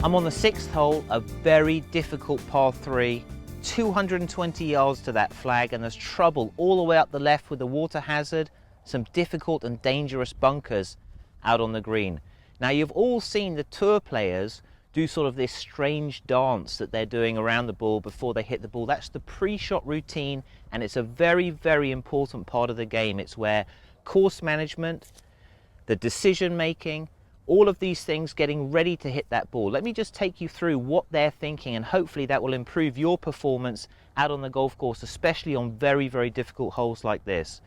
I'm on the 6th hole, a very difficult par 3, 220 yards to that flag, and there's trouble all the way up the left with the water hazard, some difficult and dangerous bunkers out on the green. Now you've all seen the tour players do sort of this strange dance that they're doing around the ball before they hit the ball. That's the pre-shot routine, and it's a very, very important part of the game. It's where course management, the decision making, all of these things getting ready to hit that ball. Let me just take you through what they're thinking, and hopefully that will improve your performance out on the golf course, especially on very, very difficult holes like this.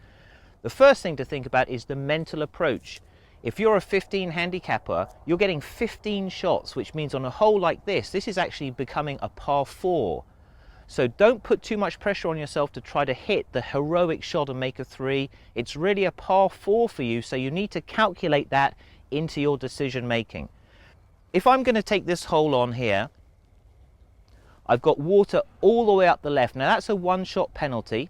The first thing to think about is the mental approach. If you're a 15 handicapper, you're getting 15 shots, which means on a hole like this is actually becoming a par 4. So don't put too much pressure on yourself to try to hit the heroic shot and make a 3. It's really a par 4 for you, so you need to calculate that into your decision making. If I'm going to take this hole on here, I've got water all the way up the left. Now that's a 1-shot penalty,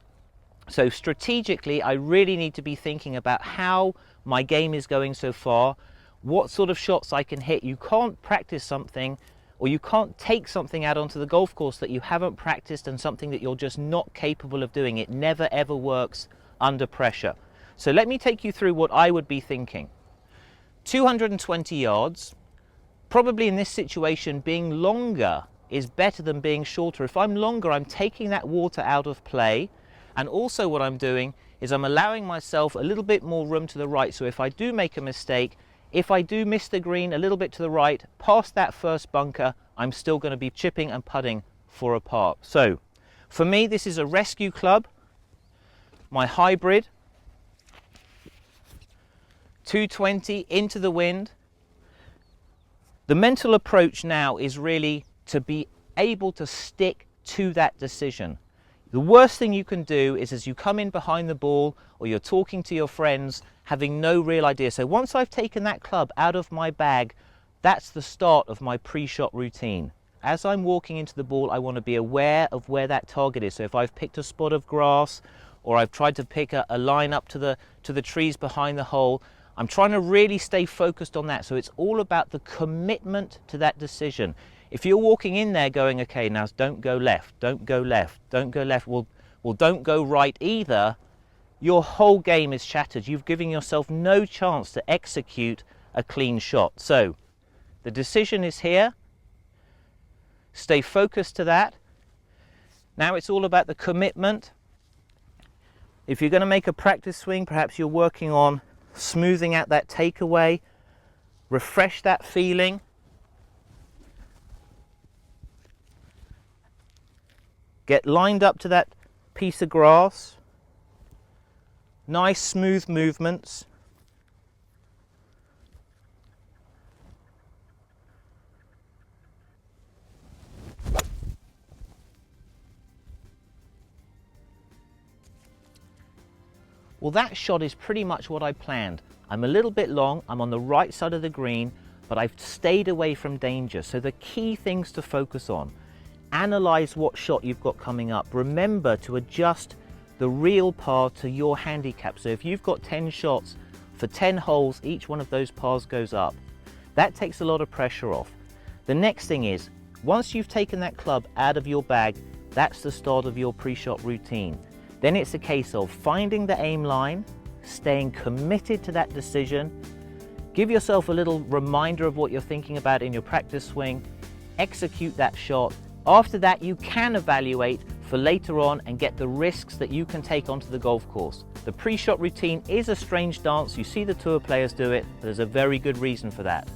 so strategically I really need to be thinking about how my game is going so far, what sort of shots I can hit. You can't practice something, or you can't take something out onto the golf course that you haven't practiced and something that you're just not capable of doing. It never ever works under pressure. So let me take you through what I would be thinking. 220 yards, probably in this situation being longer is better than being shorter. If I'm longer, I'm taking that water out of play, and also what I'm doing is I'm allowing myself a little bit more room to the right. So if I do make a mistake, if I do miss the green a little bit to the right, past that first bunker, I'm still going to be chipping and putting for a par. So for me, this is a rescue club, my hybrid, 220 into the wind. The mental approach now is really to be able to stick to that decision. The worst thing you can do is, as you come in behind the ball or you're talking to your friends, having no real idea. So once I've taken that club out of my bag, that's the start of my pre-shot routine. As I'm walking into the ball, I want to be aware of where that target is. So if I've picked a spot of grass, or I've tried to pick a line up to the trees behind the hole, I'm trying to really stay focused on that. So it's all about the commitment to that decision. If you're walking in there going, okay, now don't go left, don't go left, don't go left, well don't go right either, your whole game is shattered. You've given yourself no chance to execute a clean shot. So the decision is here. Stay focused to that. Now it's all about the commitment. If you're going to make a practice swing, perhaps you're working on smoothing out that takeaway, refresh that feeling. Get lined up to that piece of grass. Nice smooth movements. Well, that shot is pretty much what I planned. I'm a little bit long, I'm on the right side of the green, but I've stayed away from danger. So the key things to focus on: analyze what shot you've got coming up. Remember to adjust the real par to your handicap. So if you've got 10 shots for 10 holes, each one of those pars goes up. That takes a lot of pressure off. The next thing is, once you've taken that club out of your bag, that's the start of your pre-shot routine. Then it's a case of finding the aim line, staying committed to that decision, give yourself a little reminder of what you're thinking about in your practice swing, execute that shot. After that, you can evaluate for later on and get the risks that you can take onto the golf course. The pre-shot routine is a strange dance. You see the tour players do it, but there's a very good reason for that.